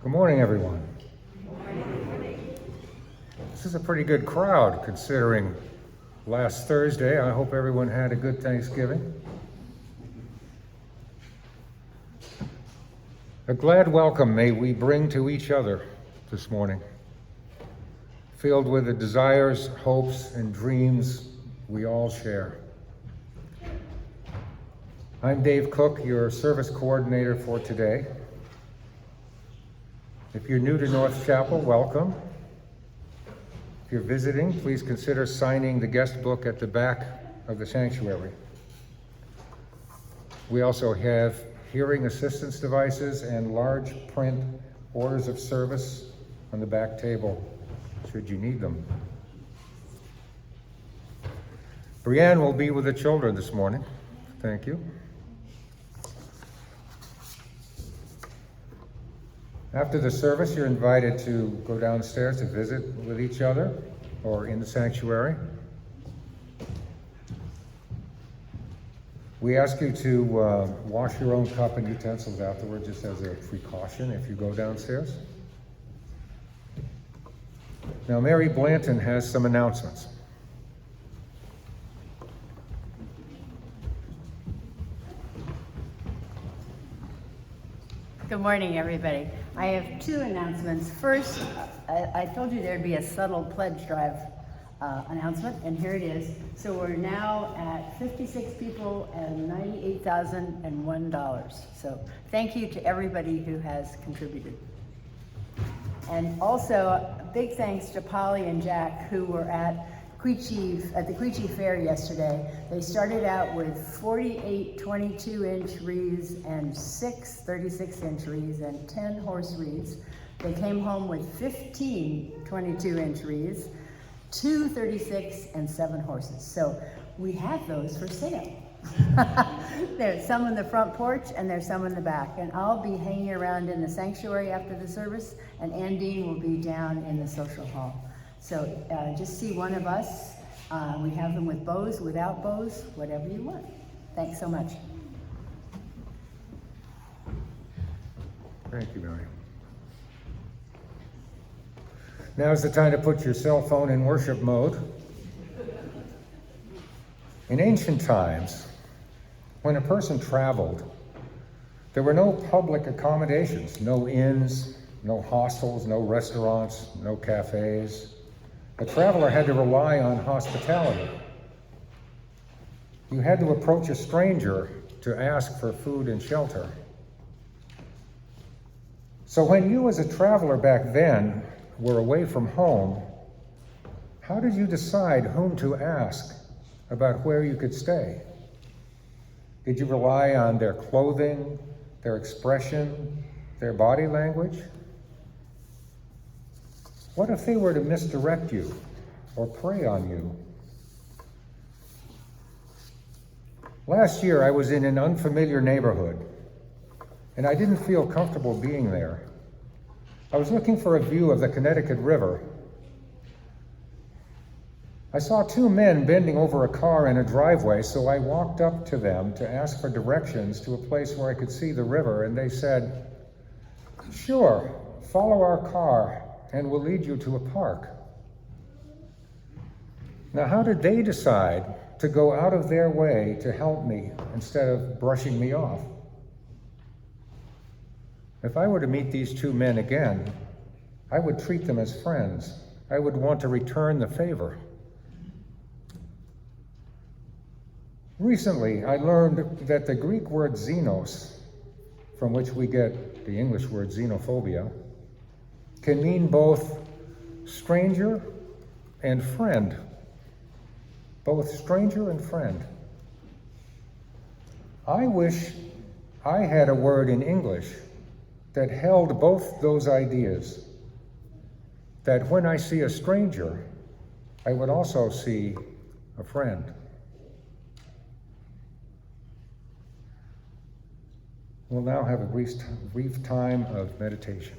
Good morning, everyone. This is a pretty good crowd considering last Thursday. I hope everyone had a good Thanksgiving. A glad welcome may we bring to each other this morning, filled with the desires, hopes, and dreams we all share. I'm Dave Cook, your service coordinator for today. If you're new to North Chapel, welcome. If you're visiting, please consider signing the guest book at the back of the sanctuary. We also have hearing assistance devices and large print orders of service on the back table, should you need them. Brianne will be with the children this morning. Thank you. After the service, you're invited to go downstairs to visit with each other or in the sanctuary. We ask you to wash your own cup and utensils afterward, just as a precaution if you go downstairs. Now, Mary Blanton has some announcements. Good morning, everybody. I have two announcements. First, I told you there'd be a subtle pledge drive announcement, and here it is. So we're now at 56 people and $98,001. So thank you to everybody who has contributed. And also, big thanks to Polly and Jack, who were at the Quechee Fair yesterday. They started out with 48 22-inch wreaths and 6 36-inch wreaths and 10 horse wreaths. They came home with 15 22-inch wreaths, 2 36 and 7 horses. So we have those for sale. There's some in the front porch and there's some in the back. And I'll be hanging around in the sanctuary after the service, and Andine will be down in the social hall. So just see one of us. We have them with bows, without bows, whatever you want. Thanks so much. Thank you, Mary. Now's the time to put your cell phone in worship mode. In ancient times, when a person traveled, there were no public accommodations, no inns, no hostels, no restaurants, no cafes. A traveler had to rely on hospitality. You had to approach a stranger to ask for food and shelter. So when you as a traveler back then were away from home, how did you decide whom to ask about where you could stay? Did you rely on their clothing, their expression, their body language? What if they were to misdirect you or prey on you? Last year, I was in an unfamiliar neighborhood, and I didn't feel comfortable being there. I was looking for a view of the Connecticut River. I saw two men bending over a car in a driveway, so I walked up to them to ask for directions to a place where I could see the river, and they said, "Sure, follow our car, and we'll lead you to a park." Now, how did they decide to go out of their way to help me instead of brushing me off? If I were to meet these two men again, I would treat them as friends. I would want to return the favor. Recently, I learned that the Greek word xenos, from which we get the English word xenophobia, can mean both stranger and friend. Both stranger and friend. I wish I had a word in English that held both those ideas. That when I see a stranger, I would also see a friend. We'll now have a brief time of meditation.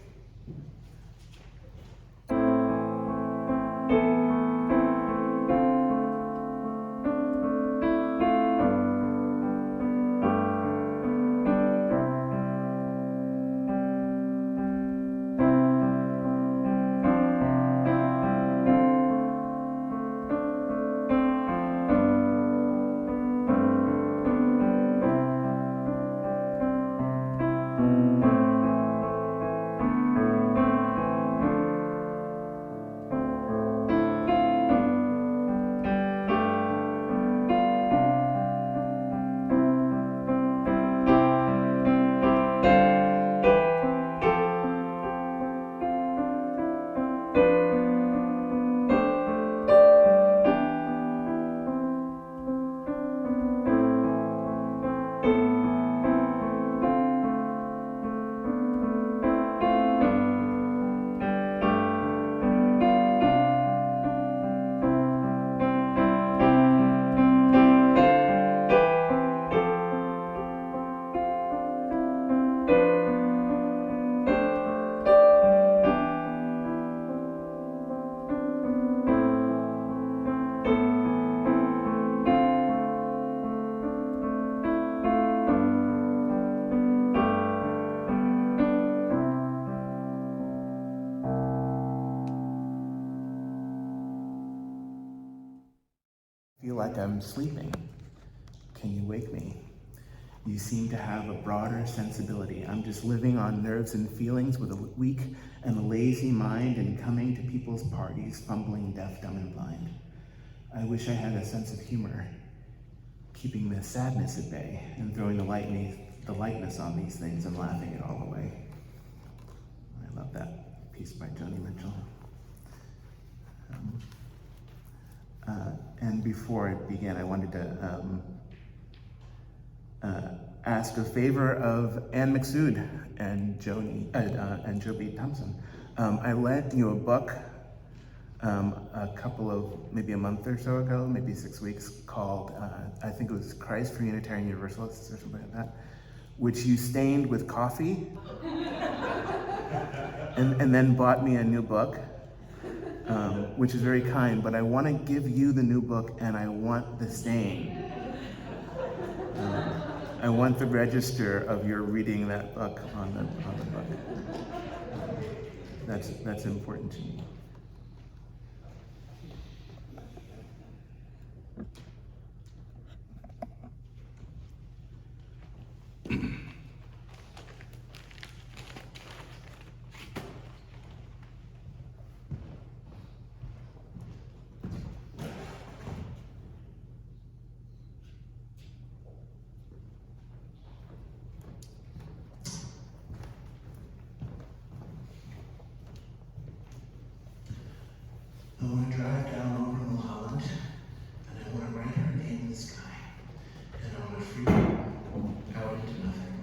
I'm sleeping. Can you wake me? You seem to have a broader sensibility. I'm just living on nerves and feelings with a weak and a lazy mind and coming to people's parties, fumbling deaf, dumb, and blind. I wish I had a sense of humor, keeping the sadness at bay and throwing the lightness on these things and laughing it all away. I love that piece by Joni Mitchell. And before I begin, I wanted to ask a favor of Anne McSood and Joby Thompson. I lent you a book maybe a month or so ago, maybe 6 weeks, called, I think it was Christ for Unitarian Universalists or something like that, which you stained with coffee and then bought me a new book, which is very kind, but I want to give you the new book and I want the stain. I want the register of your reading that book on the book. That's important to me. I want to drive down over Mulholland, and I want to write her name in the sky, and I want to freak out into nothing,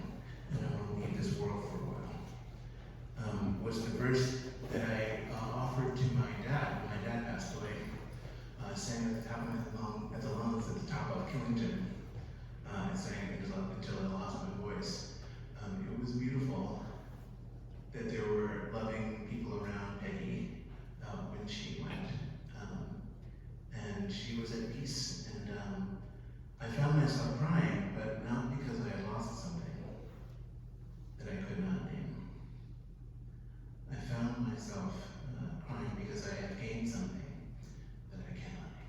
and I want to leave this world for a while. Was the verse that I offered to my dad when my dad passed away, sang at the top of the lungs at the top of Killington. I sang it until I lost my voice. It was beautiful that there were loving people around Peggy when she went, and she was at peace, and I found myself crying, but not because I had lost something that I could not name. I found myself crying because I have gained something that I cannot name.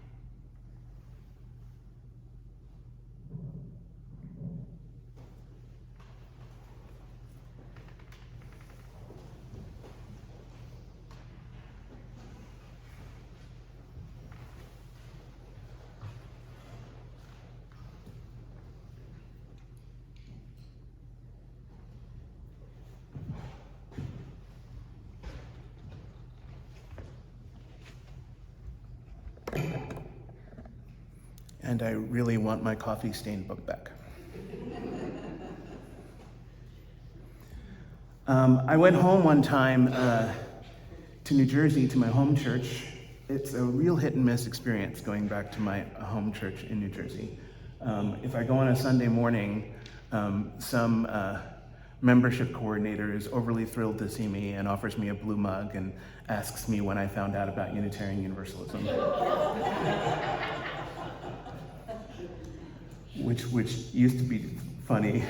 And I really want my coffee-stained book back. I went home one time to New Jersey, to my home church. It's a real hit and miss experience going back to my home church in New Jersey. If I go on a Sunday morning, some membership coordinator is overly thrilled to see me and offers me a blue mug and asks me when I found out about Unitarian Universalism. Which used to be funny.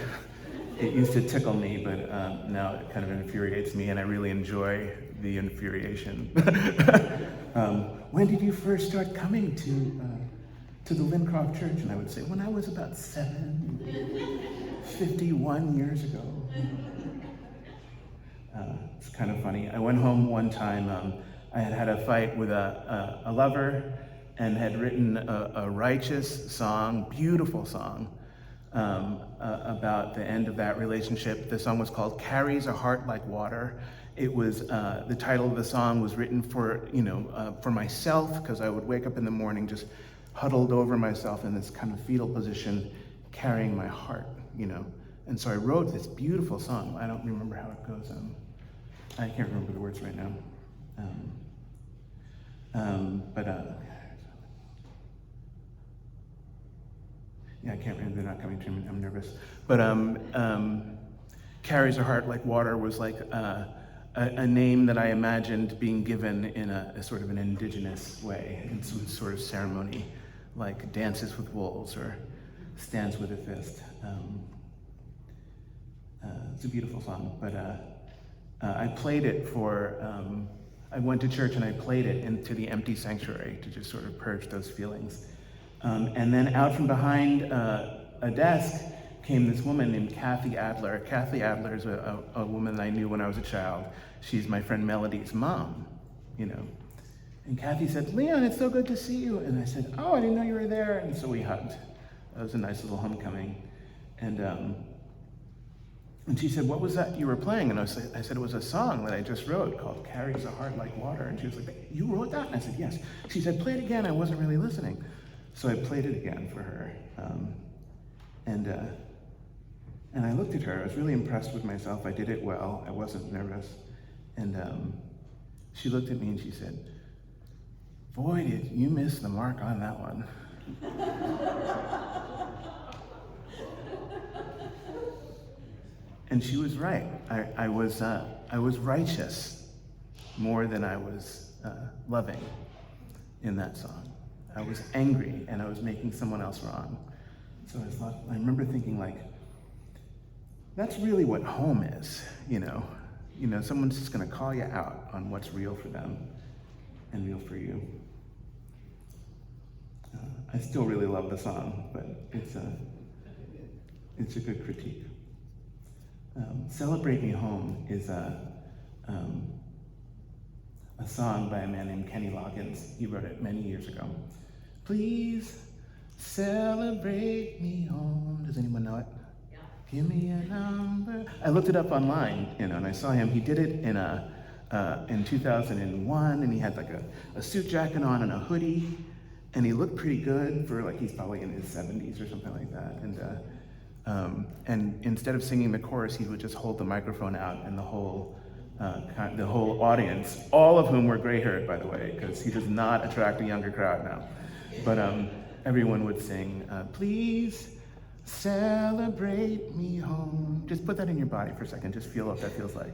It used to tickle me, but now it kind of infuriates me, and I really enjoy the infuriation. When did you first start coming to the Lincroft Church? And I would say, when I was about 51 years ago. It's kind of funny. I went home one time, I had a fight with a lover, and had written a righteous song, beautiful song, about the end of that relationship. The song was called "Carries a Heart Like Water." It was, the title of the song was written for myself, because I would wake up in the morning just huddled over myself in this kind of fetal position, carrying my heart, And so I wrote this beautiful song. I don't remember how it goes. I can't remember the words right now. Yeah, I can't remember, they're not coming to me, I'm nervous. But Carries a Heart Like Water was like a name that I imagined being given in a sort of an indigenous way, in some sort of ceremony, like Dances with Wolves or Stands with a Fist. It's a beautiful song, but I played it I went to church and I played it into the empty sanctuary to just sort of purge those feelings. And then out from behind a desk came this woman named Kathy Adler. Kathy Adler is a woman I knew when I was a child. She's my friend Melody's mom, you know. And Kathy said, "Leon, it's so good to see you." And I said, "Oh, I didn't know you were there." And so we hugged. That was a nice little homecoming. And she said, "What was that you were playing?" And I said, "It was a song that I just wrote called Carries a Heart Like Water." And she was like, "You wrote that?" And I said, "Yes." She said, "Play it again. I wasn't really listening." So I played it again for her. And I looked at her. I was really impressed with myself. I did it well. I wasn't nervous. And she looked at me and she said, "Boy, did you miss the mark on that one." And she was right. I was righteous more than I was loving in that song. I was angry and I was making someone else wrong. So I remember thinking, like, that's really what home is, you know. You know, someone's just going to call you out on what's real for them and real for you. I still really love the song, but it's a good critique. "Celebrate Me Home" is a song by a man named Kenny Loggins. He wrote it many years ago. Please celebrate me home. Does anyone know it? Yeah. Give me a number. I looked it up online, you know, and I saw him. He did it in 2001, and he had like a suit jacket on and a hoodie, and he looked pretty good for, like, he's probably in his 70s or something like that. And instead of singing the chorus, he would just hold the microphone out, and the whole audience, all of whom were gray-haired, by the way, because he does not attract a younger crowd now. But everyone would sing, "Please celebrate me home." Just put that in your body for a second. Just feel what that feels like.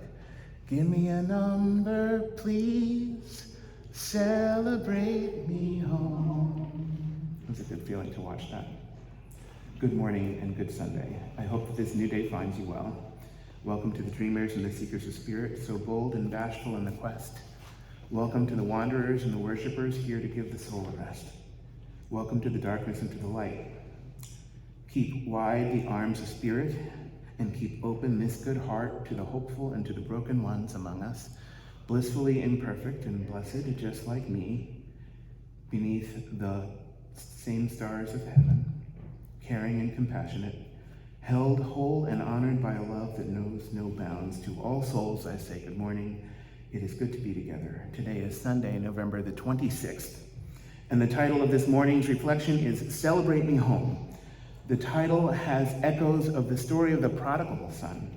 Give me a number, please celebrate me home. It was a good feeling to watch that. Good morning and good Sunday. I hope that this new day finds you well. Welcome to the dreamers and the seekers of spirit, so bold and bashful in the quest. Welcome to the wanderers and the worshipers here to give the soul a rest. Welcome to the darkness and to the light. Keep wide the arms of spirit and keep open this good heart to the hopeful and to the broken ones among us, blissfully imperfect and blessed, just like me, beneath the same stars of heaven, caring and compassionate, held whole and honored by a love that knows no bounds. To all souls I say good morning. It is good to be together. Today is Sunday, November the 26th. And the title of this morning's reflection is Celebrate Me Home. The title has echoes of the story of the prodigal son.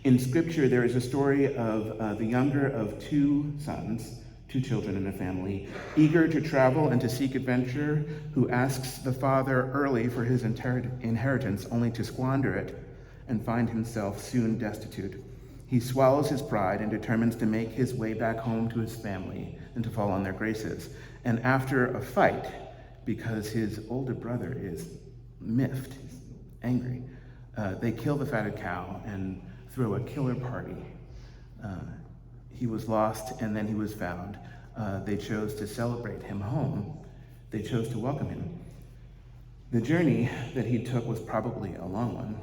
In scripture, there is a story of the younger of two sons, two children in a family, eager to travel and to seek adventure, who asks the father early for his inheritance, only to squander it and find himself soon destitute. He swallows his pride and determines to make his way back home to his family and to fall on their graces. And after a fight, because his older brother is miffed, he's angry, they kill the fatted cow and throw a killer party. He was lost and then he was found. They chose to celebrate him home. They chose to welcome him. The journey that he took was probably a long one.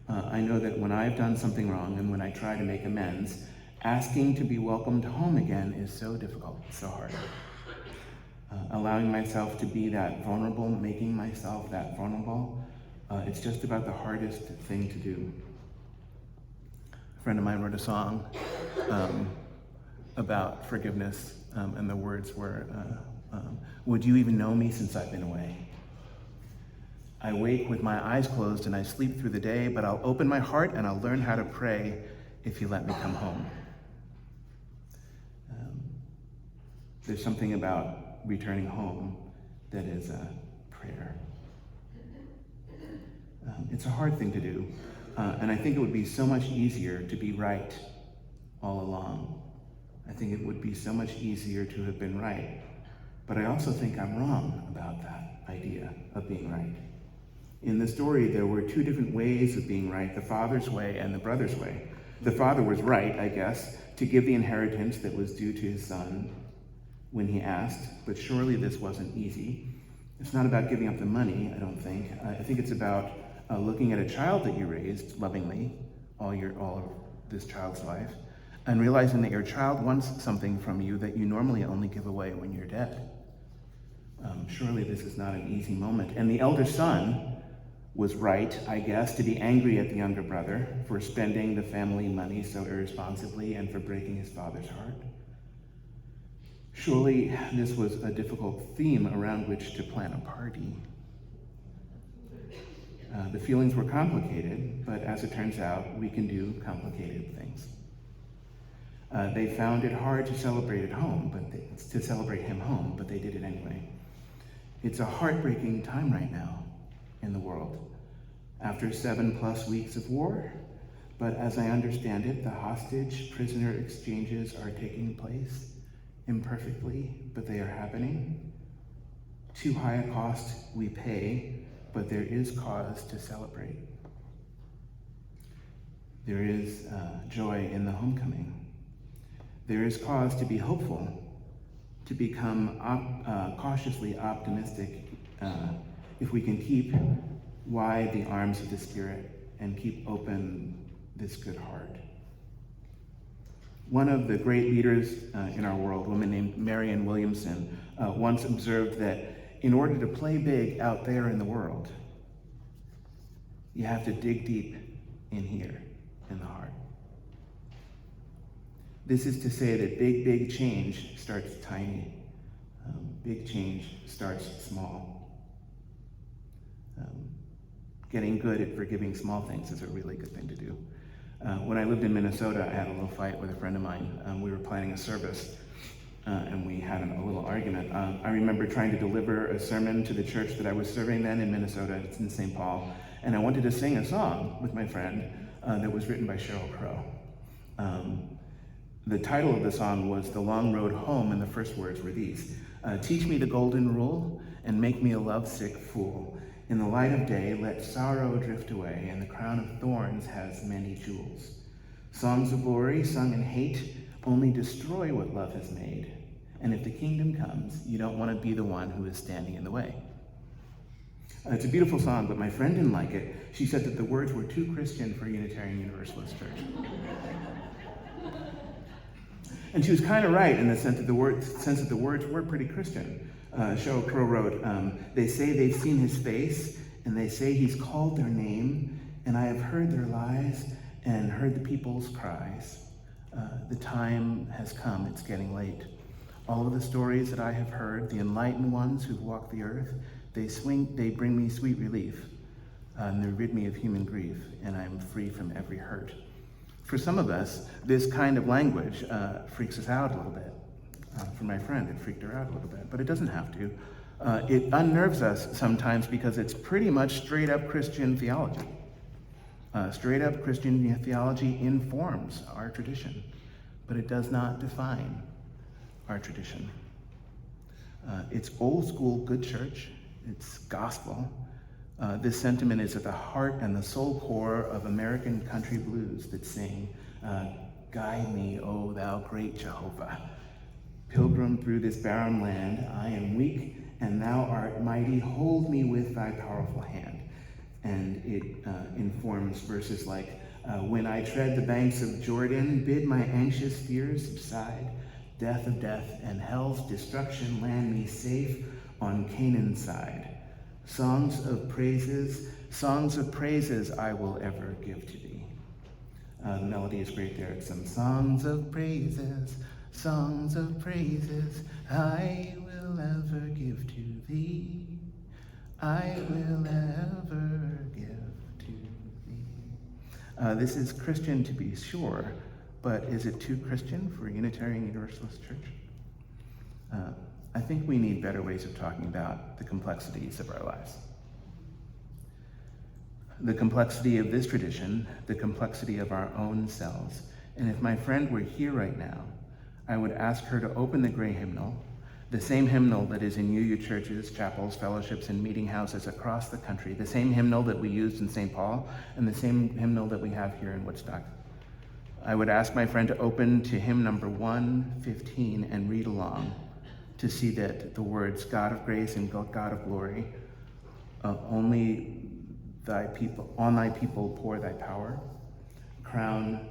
I know that when I've done something wrong and when I try to make amends, asking to be welcomed home again is so difficult, so hard. Allowing myself to be that vulnerable, making myself that vulnerable, it's just about the hardest thing to do. A friend of mine wrote a song about forgiveness, and the words were, "Would you even know me since I've been away? I wake with my eyes closed and I sleep through the day, but I'll open my heart and I'll learn how to pray if you let me come home." There's something about returning home that is a prayer. It's a hard thing to do, and I think it would be so much easier to be right all along. I think it would be so much easier to have been right, but I also think I'm wrong about that idea of being right. In the story, there were two different ways of being right, the father's way and the brother's way. The father was right, I guess, to give the inheritance that was due to his son when he asked, but surely this wasn't easy. It's not about giving up the money, I don't think. I think it's about looking at a child that you raised lovingly all of this child's life, and realizing that your child wants something from you that you normally only give away when you're dead. Surely this is not an easy moment. And the elder son was right, I guess, to be angry at the younger brother for spending the family money so irresponsibly and for breaking his father's heart. Surely this was a difficult theme around which to plan a party. The feelings were complicated, but as it turns out, we can do complicated things. They found it hard to celebrate him home, but they did it anyway. It's a heartbreaking time right now in the world, after 7+ weeks of war. But as I understand it, the hostage-prisoner exchanges are taking place imperfectly, but they are happening. Too high a cost we pay, but there is cause to celebrate. There is joy in the homecoming. There is cause to be hopeful, to become cautiously optimistic if we can keep wide the arms of the Spirit and keep open this good heart. One of the great leaders in our world, a woman named Marianne Williamson, once observed that in order to play big out there in the world, you have to dig deep in here, in the heart. This is to say that big change starts tiny. Big change starts small. Getting good at forgiving small things is a really good thing to do. When I lived in Minnesota, I had a little fight with a friend of mine. We were planning a service, and we had a little argument. I remember trying to deliver a sermon to the church that I was serving then in Minnesota. It's in St. Paul. And I wanted to sing a song with my friend that was written by Sheryl Crow. The title of the song was The Long Road Home, and the first words were these. Teach me the golden rule, and make me a lovesick fool. In the light of day, let sorrow drift away, and the crown of thorns has many jewels. Songs of glory sung in hate only destroy what love has made. And if the kingdom comes, you don't want to be the one who is standing in the way. It's a beautiful song, but my friend didn't like it. She said that the words were too Christian for Unitarian Universalist Church. And she was kind of right in the sense that the words were pretty Christian. Sheryl Crow wrote, they say they've seen his face, and they say he's called their name, and I have heard their lies and heard the people's cries. The time has come, it's getting late. All of the stories that I have heard, the enlightened ones who've walked the earth, they bring me sweet relief, and they rid me of human grief, and I'm free from every hurt. For some of us, this kind of language freaks us out a little bit. For my friend, it freaked her out a little bit, but it doesn't have to. It unnerves us sometimes because it's pretty much straight up Christian theology. Straight up Christian theology informs our tradition, but it does not define our tradition. It's old school good church, it's gospel. This sentiment is at the heart and the soul core of American country blues that sing, guide me, O thou great Jehovah. Pilgrim through this barren land, I am weak, and thou art mighty. Hold me with thy powerful hand. And it informs verses like, when I tread the banks of Jordan, bid my anxious fears subside. Death of death and hell's destruction land me safe on Canaan's side. Songs of praises I will ever give to thee. The melody is great there. It's some songs of praises I will ever give to thee. I will ever give to thee. This is Christian to be sure, but is it too Christian for a Unitarian Universalist church? I think we need better ways of talking about the complexities of our lives. The complexity of this tradition, the complexity of our own selves. And if my friend were here right now, I would ask her to open the gray hymnal, the same hymnal that is in UU churches, chapels, fellowships, and meeting houses across the country, the same hymnal that we used in St. Paul, and the same hymnal that we have here in Woodstock. I would ask my friend to open to hymn number 115 and read along. to see that the words God of grace and God of glory, only on thy people pour thy power, crown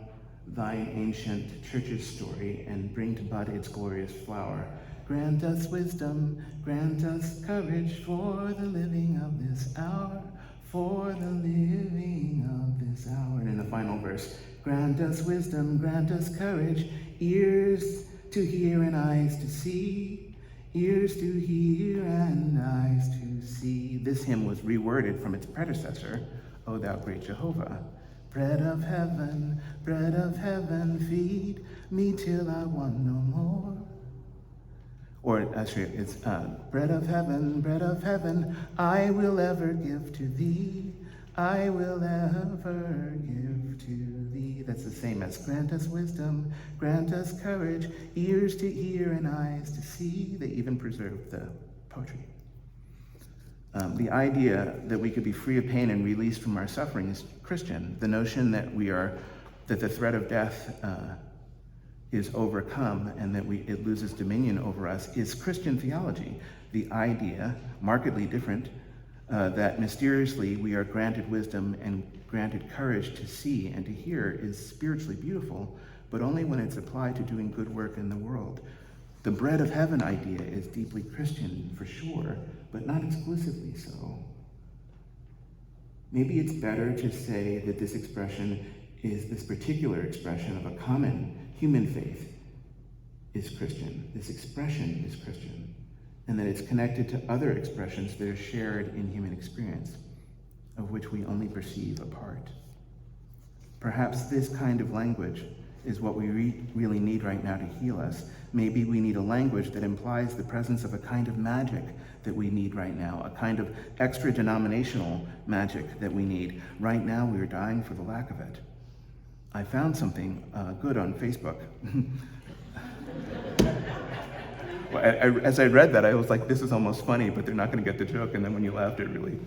thine ancient church's story, and bring to bud its glorious flower. Grant us wisdom, grant us courage for the living of this hour, for the living of this hour. And in the final verse, grant us wisdom, grant us courage, ears to hear and eyes to see, ears to hear and eyes to see. This hymn was reworded from its predecessor, O thou great Jehovah. Bread of heaven, feed me till I want no more. Or actually, it's bread of heaven, I will ever give to thee. I will ever give to thee. That's the same as grant us wisdom, grant us courage, ears to hear and eyes to see. They even preserved the poetry. The idea that we could be free of pain and released from our suffering is Christian. The notion that that the threat of death is overcome and that it loses dominion over us is Christian theology. The idea, markedly different, that mysteriously we are granted wisdom and granted courage to see and to hear is spiritually beautiful, but only when it's applied to doing good work in the world. The bread of heaven idea is deeply Christian, for sure, but not exclusively so. Maybe it's better to say that this particular expression of a common human faith is Christian. This expression is Christian, and that it's connected to other expressions that are shared in human experience, of which we only perceive a part. Perhaps this kind of language is what we really need right now to heal us. Maybe we need a language that implies the presence of a kind of magic that we need right now, a kind of extra-denominational magic that we need. Right now, we are dying for the lack of it. I found something good on Facebook. As I read that, I was like, this is almost funny, but they're not going to get the joke. And then when you laughed, it really...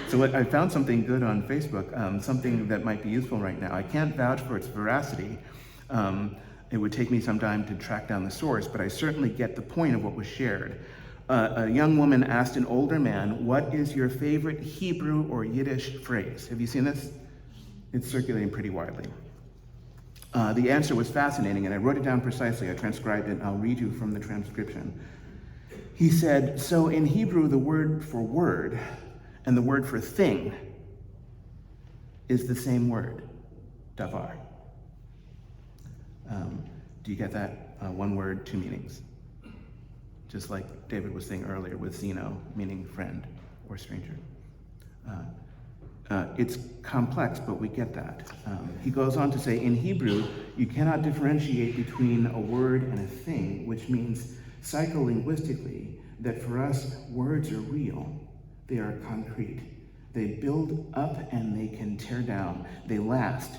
So I found something good on Facebook, something that might be useful right now. I can't vouch for its veracity. It would take me some time to track down the source, but I certainly get the point of what was shared. A young woman asked an older man, what is your favorite Hebrew or Yiddish phrase? Have you seen this? It's circulating pretty widely. The answer was fascinating, and I wrote it down precisely. I transcribed it, and I'll read you from the transcription. He said, so in Hebrew, the word for word and the word for thing is the same word, davar. Do you get that? One word, two meanings. Just like David was saying earlier with Zeno, meaning friend or stranger. It's complex, but we get that. He goes on to say, in Hebrew, you cannot differentiate between a word and a thing, which means psycholinguistically that for us, words are real. They are concrete. They build up and they can tear down. They last.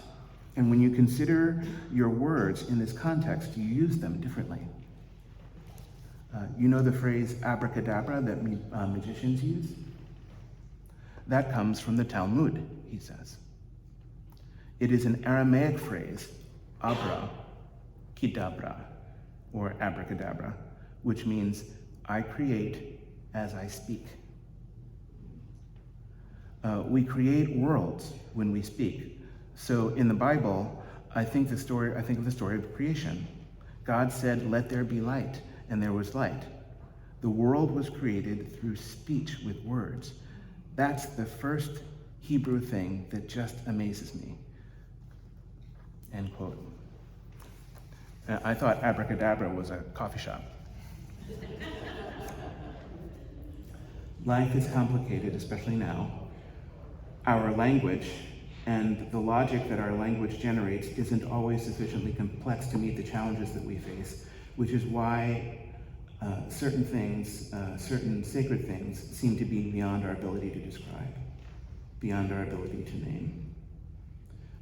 And when you consider your words in this context, you use them differently. You know the phrase abracadabra that magicians use? That comes from the Talmud, he says. It is an Aramaic phrase, abra, kidabra, or abracadabra, which means I create as I speak. We create worlds when we speak. So in the Bible, I think of the story of creation. God said, let there be light, and there was light. The world was created through speech with words. That's the first Hebrew thing that just amazes me. End quote. I thought abracadabra was a coffee shop. Life is complicated, especially now. Our language and the logic that our language generates isn't always sufficiently complex to meet the challenges that we face, which is why certain things, certain sacred things, seem to be beyond our ability to describe, beyond our ability to name.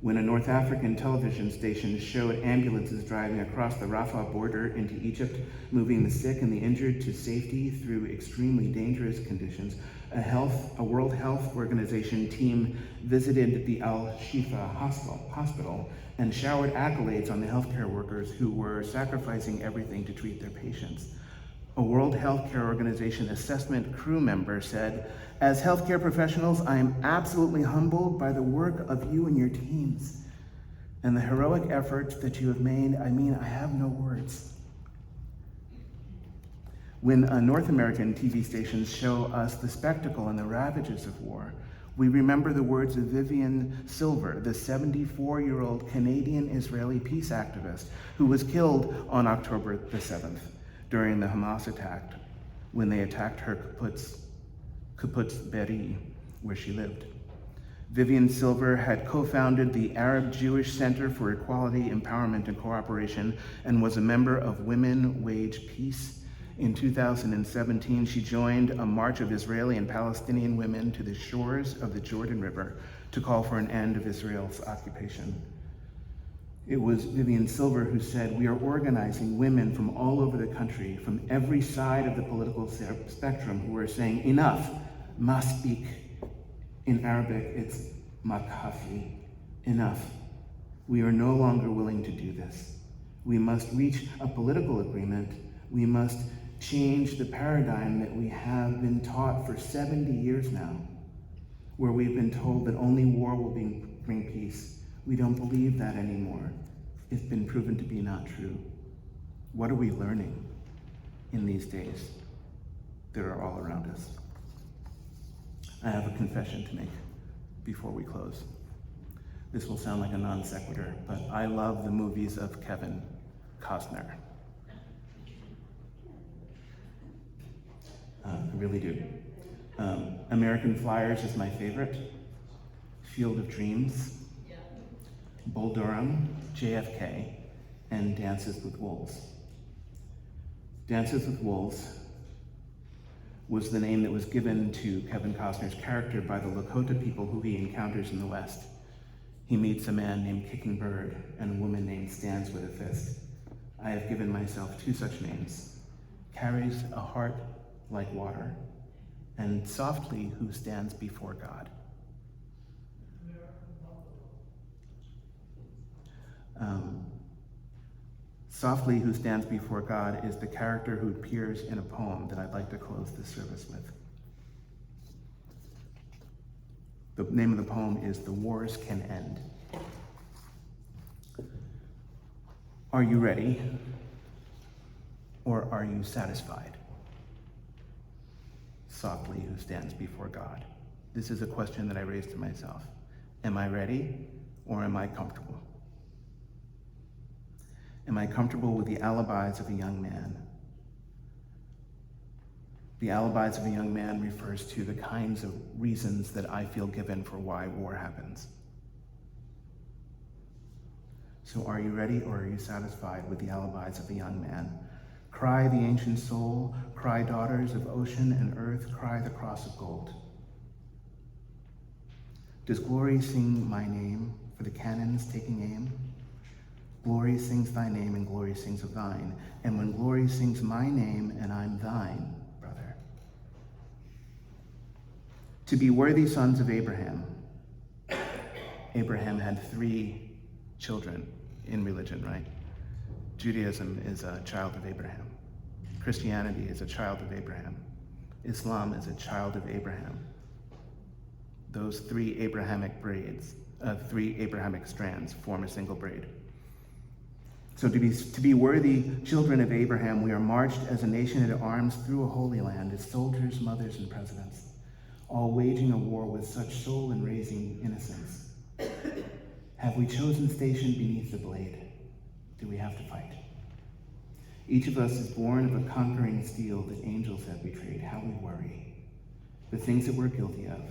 When a North African television station showed ambulances driving across the Rafah border into Egypt, moving the sick and the injured to safety through extremely dangerous conditions, a World Health Organization team visited the Al-Shifa hospital and showered accolades on the healthcare workers who were sacrificing everything to treat their patients. A World Healthcare Organization assessment crew member said, "As healthcare professionals, I am absolutely humbled by the work of you and your teams and the heroic efforts that you have made. I have no words." When North American TV stations show us the spectacle and the ravages of war, we remember the words of Vivian Silver, the 74-year-old Canadian-Israeli peace activist who was killed on October the 7th during the Hamas attack when they attacked her Kibbutz Be'eri, where she lived. Vivian Silver had co-founded the Arab Jewish Center for Equality, Empowerment, and Cooperation and was a member of Women Wage Peace. In 2017, she joined a march of Israeli and Palestinian women to the shores of the Jordan River to call for an end of Israel's occupation. It was Vivian Silver who said, "We are organizing women from all over the country, from every side of the political spectrum, who are saying, enough, ma speak." In Arabic, it's makafi, enough. We are no longer willing to do this. We must reach a political agreement. We must change the paradigm that we have been taught for 70 years now, where we've been told that only war will bring peace. We don't believe that anymore. It's been proven to be not true. What are we learning in these days that are all around us? I have a confession to make before we close. This will sound like a non sequitur, but I love the movies of Kevin Costner. I really do. American Flyers is my favorite. Field of Dreams, Bull Durham, JFK, and Dances with Wolves. Dances with Wolves was the name that was given to Kevin Costner's character by the Lakota people who he encounters in the West. He meets a man named Kicking Bird and a woman named Stands with a Fist. I have given myself two such names: Carries a Heart Like Water, and Softly Who Stands Before God. Softly Who Stands Before God is the character who appears in a poem that I'd like to close this service with. The name of the poem is The Wars Can End. Are you ready, or are you satisfied? Softly who stands before God. This is a question that I raised to myself. Am I ready, or am I comfortable? Am I comfortable with the alibis of a young man? The alibis of a young man refers to the kinds of reasons that I feel given for why war happens. So are you ready, or are you satisfied with the alibis of a young man? Cry the ancient soul, cry daughters of ocean and earth, cry the cross of gold. Does glory sing my name for the cannons taking aim? Glory sings thy name and glory sings of thine. And when glory sings my name and I'm thine, brother. To be worthy sons of Abraham. Abraham had 3 children in religion, right? Judaism is a child of Abraham. Christianity is a child of Abraham. Islam is a child of Abraham. Those 3 Abrahamic strands form a single braid. So to be worthy children of Abraham, we are marched as a nation at arms through a holy land, as soldiers, mothers, and presidents, all waging a war with such soul and raising innocence. Have we chosen station beneath the blade? Do we have to fight? Each of us is born of a conquering steel that angels have betrayed. How we worry. The things that we're guilty of.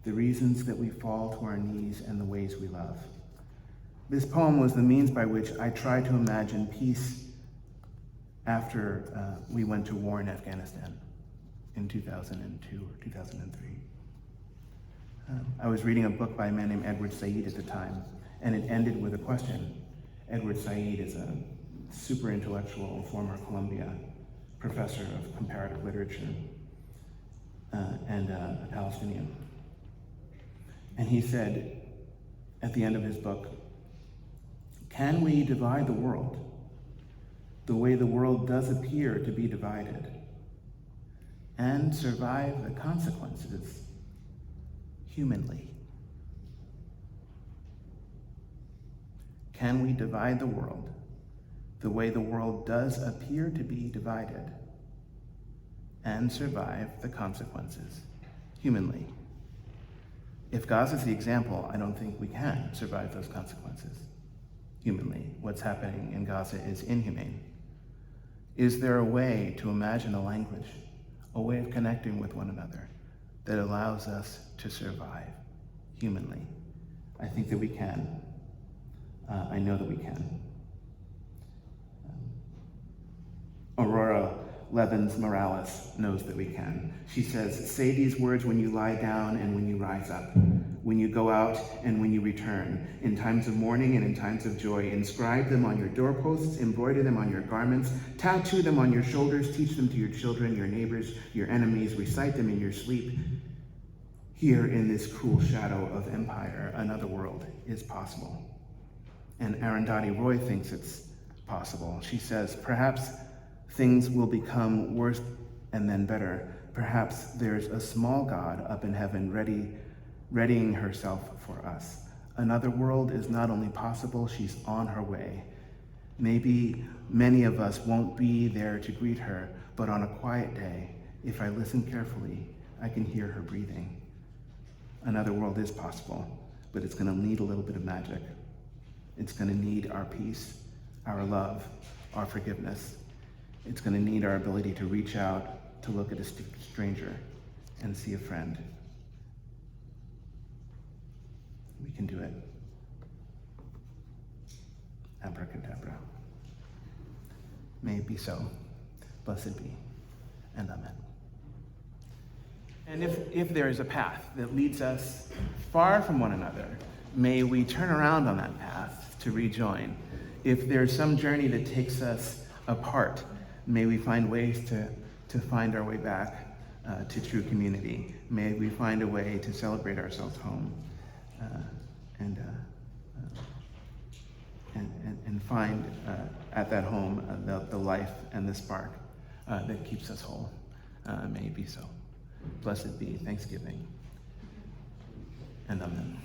The reasons that we fall to our knees and the ways we love. This poem was the means by which I tried to imagine peace after we went to war in Afghanistan in 2002 or 2003. I was reading a book by a man named Edward Said at the time, and it ended with a question. Edward Said is a super intellectual former Columbia professor of comparative literature and a Palestinian. And he said at the end of his book, can we divide the world the way the world does appear to be divided, and survive the consequences humanly? Can we divide the world the way the world does appear to be divided and survive the consequences humanly? If Gaza's the example, I don't think we can survive those consequences humanly. What's happening in Gaza is inhumane. Is there a way to imagine a language, a way of connecting with one another that allows us to survive humanly? I think that we can. I know that we can. Aurora Levins Morales knows that we can. She says, say these words when you lie down and when you rise up, when you go out and when you return, in times of mourning and in times of joy. Inscribe them on your doorposts, embroider them on your garments, tattoo them on your shoulders, teach them to your children, your neighbors, your enemies, recite them in your sleep. Here in this cool shadow of empire, another world is possible. And Arundhati Roy thinks it's possible. She says, perhaps things will become worse and then better. Perhaps there's a small God up in heaven readying herself for us. Another world is not only possible, she's on her way. Maybe many of us won't be there to greet her, but on a quiet day, if I listen carefully, I can hear her breathing. Another world is possible, but it's going to need a little bit of magic. It's going to need our peace, our love, our forgiveness. It's going to need our ability to reach out, to look at a stranger and see a friend. We can do it. Abracadabra. May it be so. Blessed be. And amen. And if there is a path that leads us far from one another, may we turn around on that path to rejoin. If there's some journey that takes us apart, may we find ways to find our way back to true community. May we find a way to celebrate ourselves home and find at that home the life and the spark that keeps us whole. May it be so. Blessed be Thanksgiving, and amen.